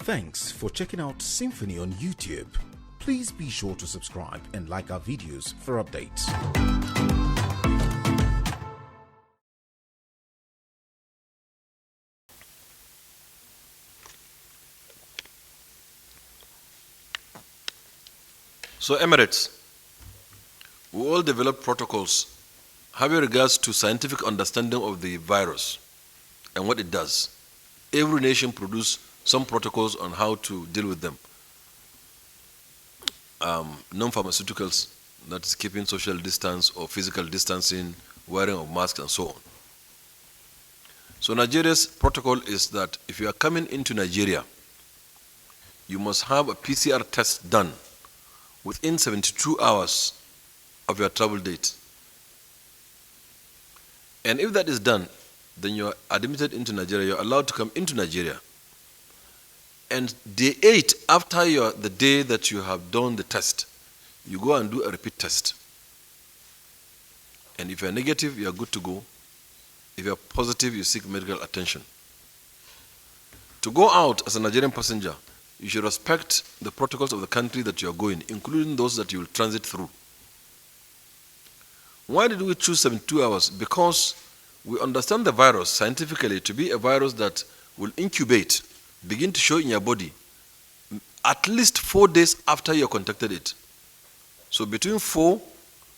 Thanks for checking out SYMFONI on YouTube. Please be sure to subscribe and like our videos for updates. So Emirates, we all develop protocols having regards to scientific understanding of the virus and what it does. Every nation produces some protocols on how to deal with them. Non-pharmaceuticals, that is keeping social distance or physical distancing, wearing of masks and so on. So Nigeria's protocol is that if you are coming into Nigeria, you must have a PCR test done within 72 hours of your travel date. And if that is done, then you are admitted into Nigeria, you are allowed to come into Nigeria. And day 8, after the day that you have done the test, you go and do a repeat test. And if you are negative, you are good to go. If you are positive, you seek medical attention. To go out as a Nigerian passenger, you should respect the protocols of the country that you are going, including those that you will transit through. Why did we choose 72 hours? Because we understand the virus scientifically to be a virus that will incubate, begin to show in your body at least 4 days after you contacted it. So between 4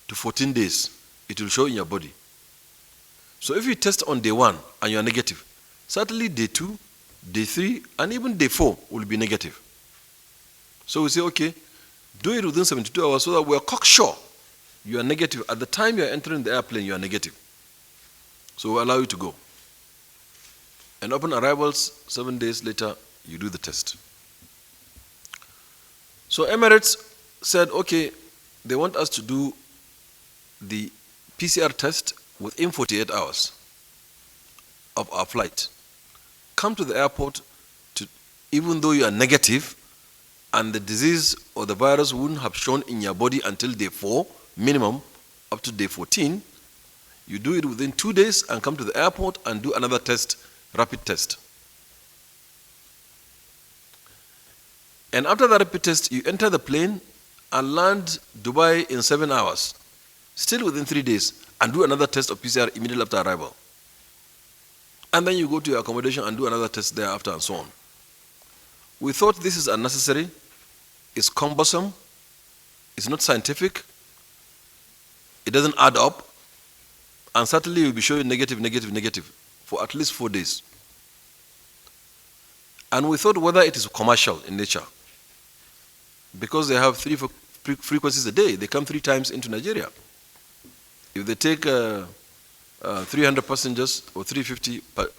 to 14 days, it will show in your body. So if you test on day 1 and you are negative, certainly day 2, day 3, and even day 4 will be negative. So we say, okay, do it within 72 hours so that we are cocksure you are negative. At the time you are entering the airplane, you are negative. So we allow you to go. And upon arrivals, 7 days later, you do the test. So Emirates said, okay, they want us to do the PCR test within 48 hours of our flight. Come to the airport, even though you are negative, and the disease or the virus wouldn't have shown in your body until day 4, minimum, up to day 14, you do it within 2 days and come to the airport and do another test, rapid test. And after the rapid test, you enter the plane and land Dubai in 7 hours, still within 3 days, and do another test of PCR immediately after arrival. And then you go to your accommodation and do another test thereafter and so on. We thought this is unnecessary, it's cumbersome, it's not scientific, it doesn't add up, and certainly you'll be showing negative, negative, negative for at least 4 days. And we thought whether it is commercial in nature, because they have 3 frequencies a day, they come 3 times into Nigeria. If they take 300 passengers or 350 per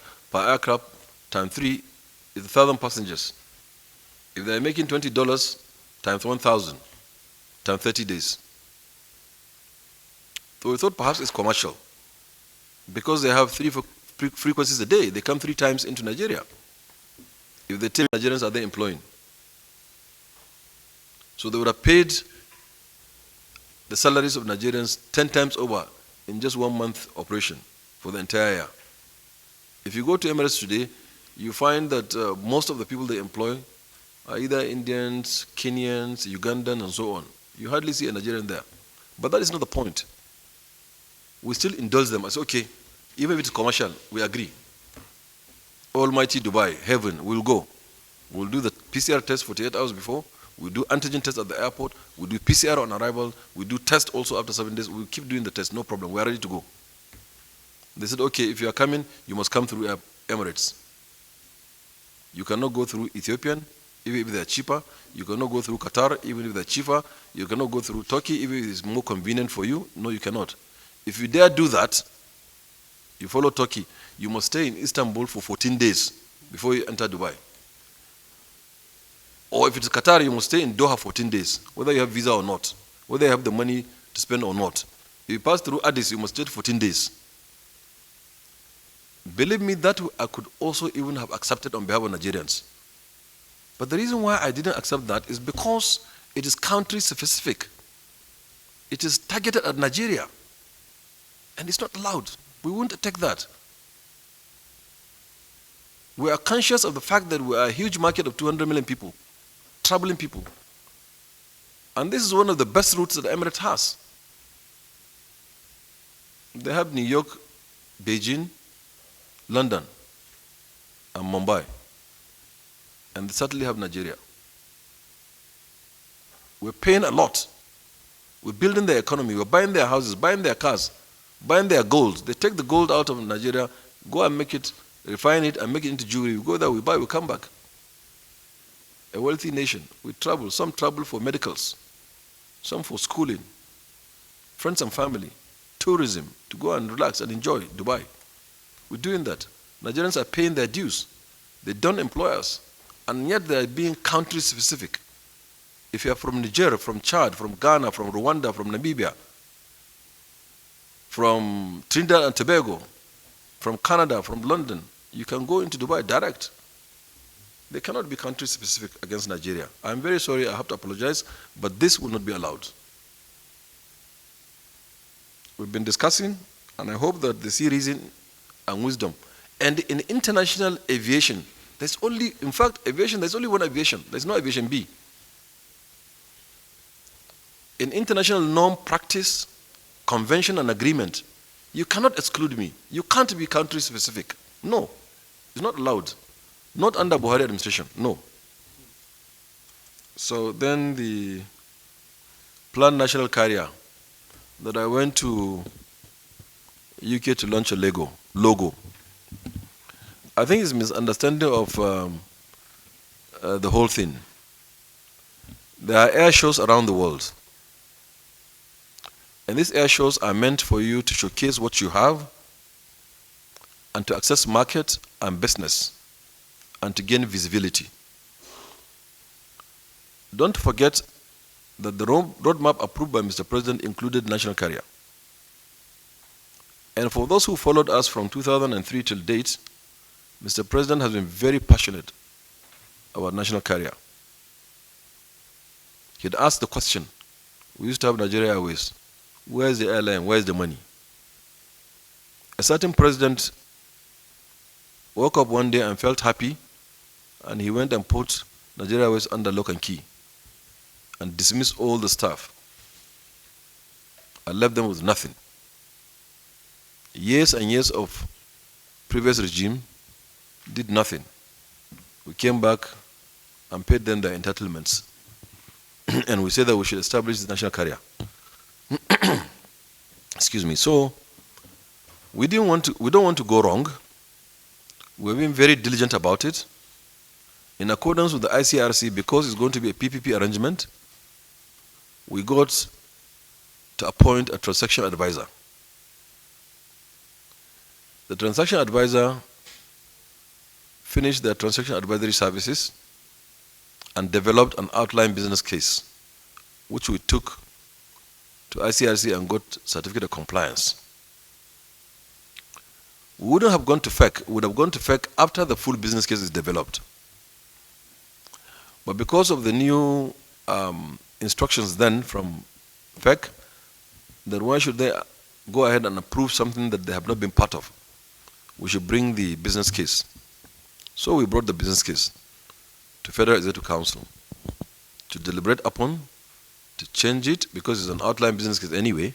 aircraft times 3 is 1,000 passengers. If they're making $20 times 1,000 times 30 days. So we thought perhaps it's commercial. Because they have 3 frequencies a day, they come 3 times into Nigeria. If they take Nigerians, are they employing? So they would have paid the salaries of Nigerians 10 times over in just 1 month operation for the entire year. If you go to Emirates today, you find that most of the people they employ are either Indians, Kenyans, Ugandans, and so on. You hardly see a Nigerian there. But that is not the point. We still indulge them. I say, okay, even if it's commercial, we agree. Almighty Dubai, heaven, we'll go. We'll do the PCR test 48 hours before. We'll do antigen test at the airport. We'll do PCR on arrival. We'll do test also after 7 days. We'll keep doing the test, no problem. We are ready to go. They said, okay, if you are coming, you must come through Emirates. You cannot go through Ethiopian, even if they are cheaper. You cannot go through Qatar, even if they're cheaper. You cannot go through Turkey, even if it's more convenient for you. No, you cannot. If you dare do that, you follow Turkey, you must stay in Istanbul for 14 days before you enter Dubai. Or if it's Qatar, you must stay in Doha 14 days, whether you have visa or not, whether you have the money to spend or not. If you pass through Addis, you must stay 14 days. Believe me, that I could also even have accepted on behalf of Nigerians. But the reason why I didn't accept that is because it is country specific. It is targeted at Nigeria. And it's not allowed. We won't take that. We are conscious of the fact that we are a huge market of 200 million people, traveling people. And this is one of the best routes that Emirates has. They have New York, Beijing, London, and Mumbai. And they certainly have Nigeria. We're paying a lot. We're building their economy. We're buying their houses, buying their cars, buying their gold. They take the gold out of Nigeria, go and make it, refine it, and make it into jewelry. We go there, we buy, we come back. A wealthy nation. We travel. Some travel for medicals, some for schooling, friends and family, tourism, to go and relax and enjoy Dubai. We're doing that. Nigerians are paying their dues. They don't employ us. And yet they are being country specific. If you are from Niger, from Chad, from Ghana, from Rwanda, from Namibia, from Trinidad and Tobago, from Canada, from London, you can go into Dubai direct. They cannot be country specific against Nigeria. I'm very sorry, I have to apologize, but this will not be allowed. We've been discussing, and I hope that they see reason and wisdom. And in international aviation, there's only, in fact, aviation, there's only one aviation. There's no aviation B. In international norm, practice, convention, and agreement, you cannot exclude me. You can't be country specific. No, it's not allowed. Not under Buhari administration, no. So then the planned national carrier that I went to UK to launch a logo. I think it's a misunderstanding of the whole thing. There are air shows around the world. And these air shows are meant for you to showcase what you have and to access market and business and to gain visibility. Don't forget that the roadmap approved by Mr. President included national carrier. And for those who followed us from 2003 till date, Mr. President has been very passionate about national carrier. He'd asked the question, we used to have Nigeria Airways, where's the airline, where's the money? A certain president woke up one day and felt happy, and he went and put Nigeria Airways under lock and key and dismissed all the staff and left them with nothing. Years and years of previous regime did nothing. We came back and paid them their entitlements. And we said that we should establish the national carrier. Excuse me. So we don't want to go wrong. We've been very diligent about it. In accordance with the ICRC, because it's going to be a PPP arrangement, we got to appoint a transaction advisor. The transaction advisor finished their transaction advisory services and developed an outline business case, which we took to ICRC and got certificate of compliance. We wouldn't have gone to FEC. We would have gone to FEC after the full business case is developed. But because of the new instructions then from FEC, then why should they go ahead and approve something that they have not been part of? We should bring the business case. So we brought the business case to Federal Executive Council to deliberate upon, to change it, because it's an outline business case anyway,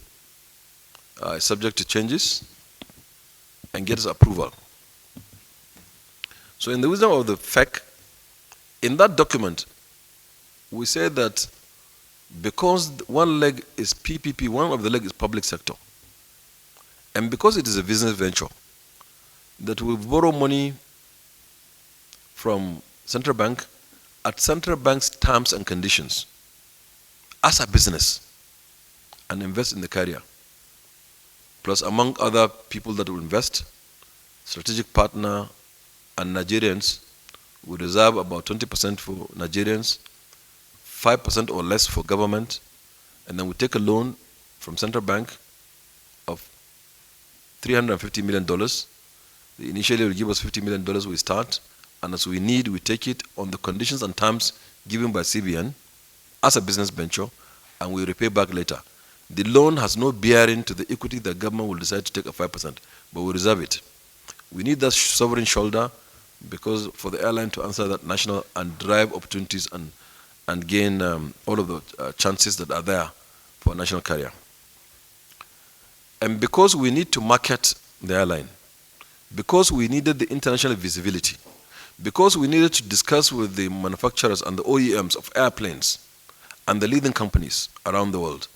subject to changes, and get its approval. So in the wisdom of the FEC, in that document, we say that because one leg is PPP, one of the leg is public sector, and because it is a business venture, that we borrow money from central bank at central bank's terms and conditions as a business and invest in the carrier. Plus, among other people that will invest, strategic partner and Nigerians will reserve about 20% for Nigerians, 5% or less for government, and then we take a loan from central bank of $350 million. They initially will give us $50 million, we start, and as we need, we take it on the conditions and terms given by CBN as a business venture, and we repay back later. The loan has no bearing to the equity the government will decide to take at 5%, but we reserve it. We need that sovereign shoulder because for the airline to answer that national and drive opportunities and gain all of the chances that are there for a national carrier. And because we need to market the airline, because we needed the international visibility, because we needed to discuss with the manufacturers and the OEMs of airplanes and the leading companies around the world,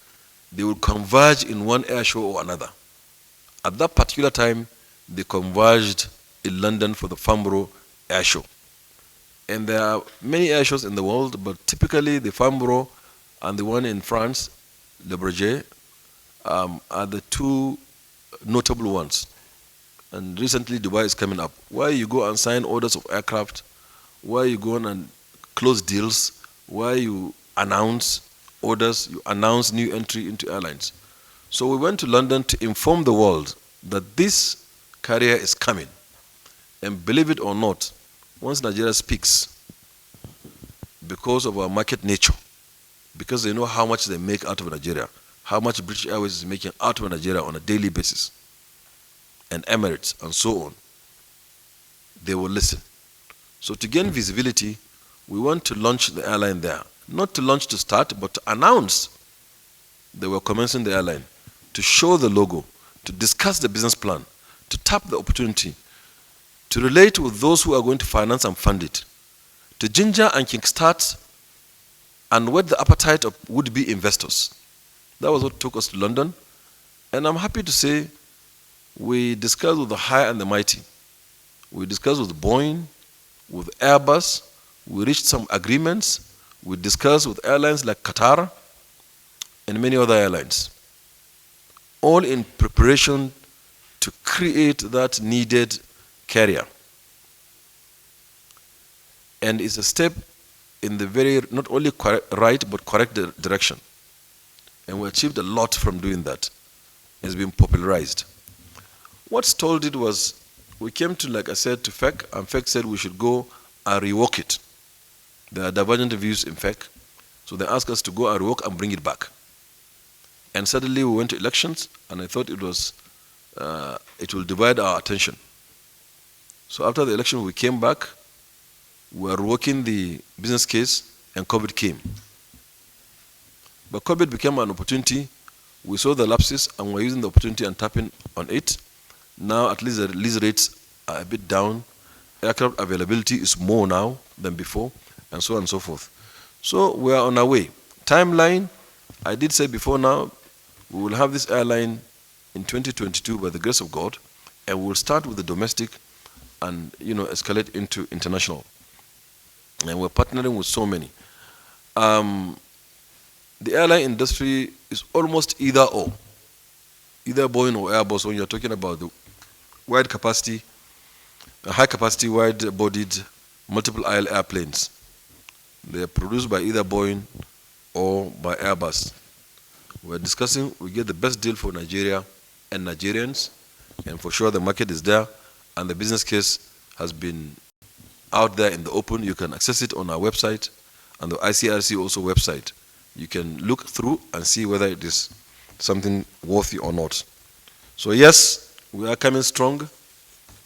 they will converge in one air show or another. At that particular time, they converged in London for the Farnborough Air Show. And there are many air shows in the world, but typically the Farnborough and the one in France, Le Bourget, are the two notable ones. And recently Dubai is coming up, where you go and sign orders of aircraft, where you go and close deals, where you announce orders, you announce new entry into airlines. So we went to London to inform the world that this carrier is coming. And believe it or not, once Nigeria speaks, because of our market nature, because they know how much they make out of Nigeria, how much British Airways is making out of Nigeria on a daily basis, and Emirates and so on, they will listen. So to gain visibility, we want to launch the airline there. Not to launch to start, but to announce they were commencing the airline, to show the logo, to discuss the business plan, to tap the opportunity, to relate with those who are going to finance and fund it, to ginger and kickstart and whet the appetite of would-be investors. That was what took us to London. And I'm happy to say we discussed with the high and the mighty. We discussed with Boeing, with Airbus. We reached some agreements. We discussed with airlines like Qatar and many other airlines, all in preparation to create that needed carrier. And it's a step in the very, not only right, but correct direction. And we achieved a lot from doing that. It's been popularized. What stalled it was, we came to, like I said, to FEC, and FEC said we should go and rework it. There are divergent views in FEC, so they asked us to go and rework and bring it back. And suddenly we went to elections, and I thought it will divide our attention. So after the election, we came back, we were working the business case, and COVID came. But COVID became an opportunity. We saw the lapses, and we're using the opportunity and tapping on it. Now at least the release rates are a bit down. Aircraft availability is more now than before, and so on and so forth. So we are on our way. Timeline, I did say before now, we will have this airline in 2022 by the grace of God, and we'll start with the domestic and escalate into international. And we're partnering with so many. The airline industry is almost either or. Either Boeing or Airbus when you're talking about the wide capacity, high capacity, wide-bodied, multiple aisle airplanes. They are produced by either Boeing or by Airbus. We're discussing, we get the best deal for Nigeria and Nigerians, and for sure the market is there, and the business case has been out there in the open. You can access it on our website and the ICRC also website. You can look through and see whether it is something worthy or not. So yes, we are coming strong,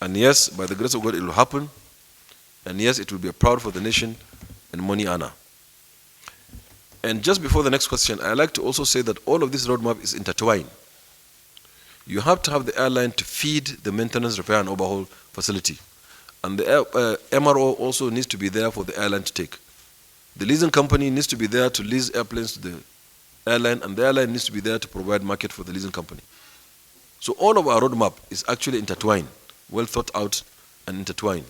and yes, by the grace of God, it will happen, and yes, it will be a proud for the nation and money honor. And just before the next question, I like to also say that all of this roadmap is intertwined. You have to have the airline to feed the maintenance, repair, and overhaul facility. And the MRO also needs to be there for the airline to take. The leasing company needs to be there to lease airplanes to the airline, and the airline needs to be there to provide market for the leasing company. So all of our roadmap is actually intertwined, well thought out and intertwined.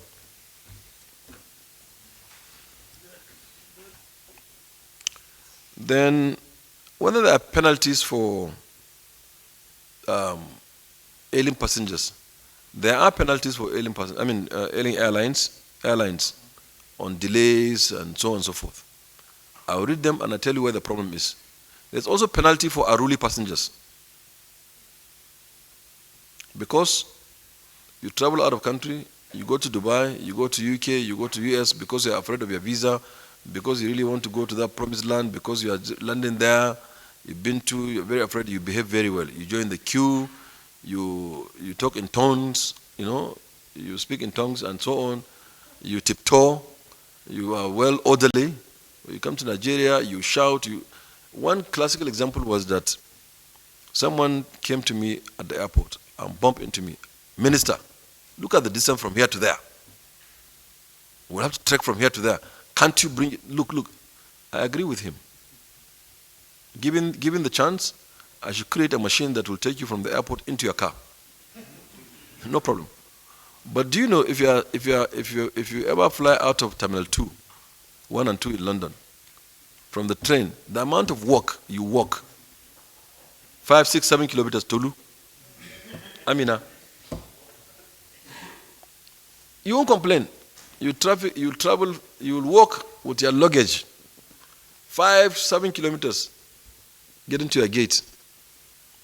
Then, whether there are penalties for ailing passengers, there are penalties for ailing passengers. Ailing airlines on delays and so on and so forth. I'll read them and I'll tell you where the problem is. There's also penalty for unruly passengers. Because you travel out of country, you go to Dubai, you go to UK, you go to US because you're afraid of your visa, because you really want to go to that promised land, because you are landing there, you're very afraid, you behave very well. You join the queue, you talk in tongues, you speak in tongues and so on. you tiptoe, you are well orderly. When you come to Nigeria, you shout. One classical example was that someone came to me at the airport and bumped into me. Minister, look at the distance from here to there. We'll have to trek from here to there. Can't you bring it? Look. I agree with him. Given the chance, I should create a machine that will take you from the airport into your car. No problem. But do you know if you ever fly out of Terminal 2, 1 and 2 in London, from the train, the amount of walk you walk, 5, 6, 7 kilometers, Tolu, Amina, you won't complain. You travel, you'll walk with your luggage, 5, 7 kilometers, getting to your gate.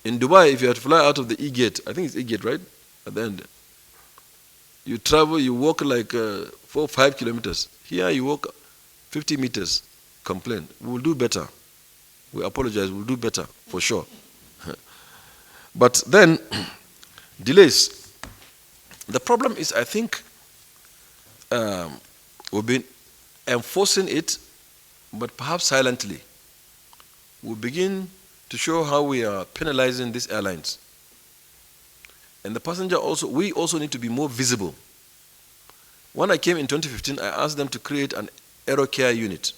In Dubai, if you had to fly out of the E-gate, I think it's E-gate, right? At the end. You travel, you walk like 4 or 5 kilometers. Here you walk 50 meters. Complain. We will do better. We apologize. We'll do better, for sure. But then, delays. The problem is, I think, we've been enforcing it, but perhaps silently. We begin to show how we are penalizing these airlines. And the passenger also, we also need to be more visible. When I came in 2015, I asked them to create an aero care unit.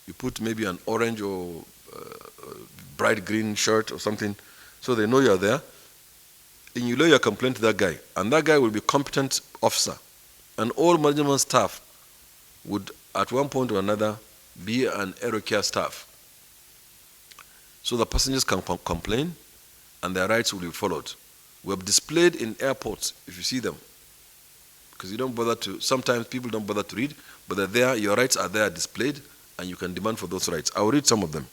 You put maybe an orange or bright green shirt or something, so they know you're there. And you lay your complaint to that guy, and that guy will be a competent officer. And all management staff would, at one point or another, be an aero care staff. So the passengers can complain, and their rights will be followed. We have displayed in airports, if you see them, because you don't bother to, sometimes people don't bother to read, but they're there, your rights are there displayed, and you can demand for those rights. I will read some of them.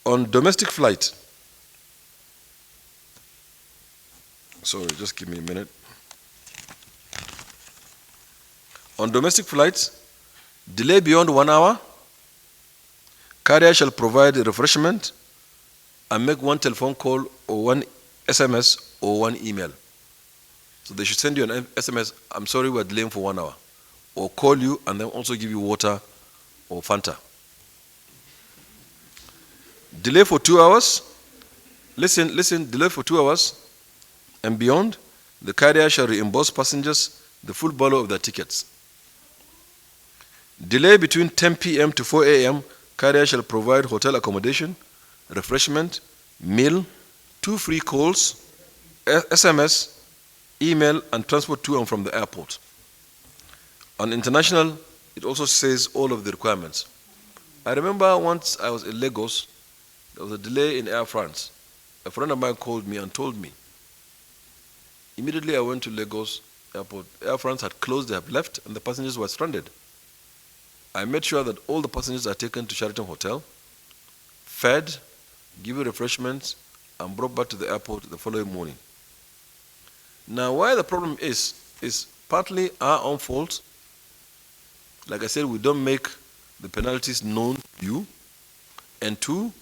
On domestic flight, sorry, just give me a minute. On domestic flights, delay beyond 1 hour, carrier shall provide refreshment and make 1 telephone call or 1 SMS or 1 email. So they should send you an SMS, I'm sorry we're delaying for 1 hour. Or call you and then also give you water or Fanta. Delay for 2 hours. Listen, delay for 2 hours and beyond, the carrier shall reimburse passengers the full value of their tickets. Delay between 10 p.m. to 4 a.m., carrier shall provide hotel accommodation, refreshment, meal, 2 free calls, SMS, email, and transport to and from the airport. On international, it also says all of the requirements. I remember once I was in Lagos, there was a delay in Air France. A friend of mine called me and told me. Immediately I went to Lagos airport. Air France had closed, they have left, and the passengers were stranded. I made sure that all the passengers are taken to Sheraton Hotel, fed, given refreshments, and brought back to the airport the following morning. Now, why the problem is partly our own fault. Like I said, we don't make the penalties known to you. And 2,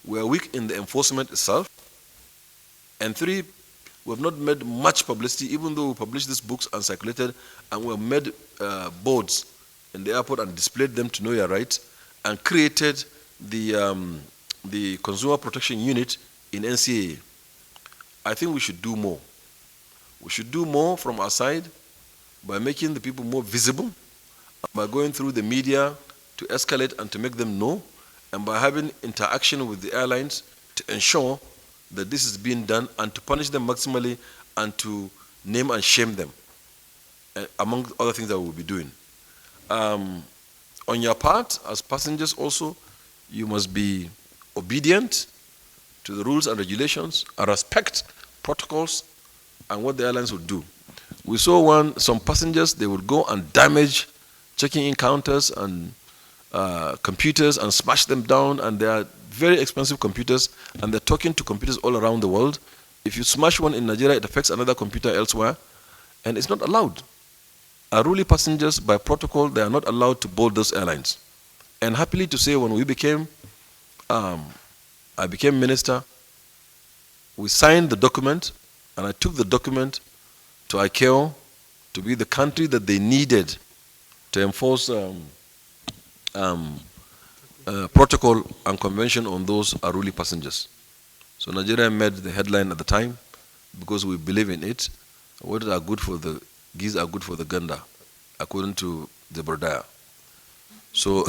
we are weak in the enforcement itself. And 3, we have not made much publicity, even though we published these books and circulated, and we have made boards in the airport and displayed them to know your rights, and created the Consumer Protection Unit in NCAA. I think we should do more. We should do more from our side by making the people more visible, by going through the media to escalate and to make them know, and by having interaction with the airlines to ensure that this is being done and to punish them maximally and to name and shame them, among other things that we'll be doing. On your part, as passengers also, you must be obedient to the rules and regulations and respect protocols and what the airlines would do. We saw some passengers, they would go and damage checking-in counters and computers and smash them down, and they are very expensive computers, and they're talking to computers all around the world. If you smash one in Nigeria, it affects another computer elsewhere, and it's not allowed. Unruly passengers, by protocol, they are not allowed to board those airlines. And happily to say, when I became minister, we signed the document, and I took the document to ICAO to be the country that they needed to enforce protocol and convention on those unruly passengers. So Nigeria made the headline at the time because we believe in it. What are good for the geese are good for the gander, according to the Bordaya. So,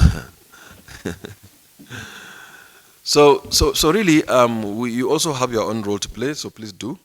so really, you also have your own role to play. So please do.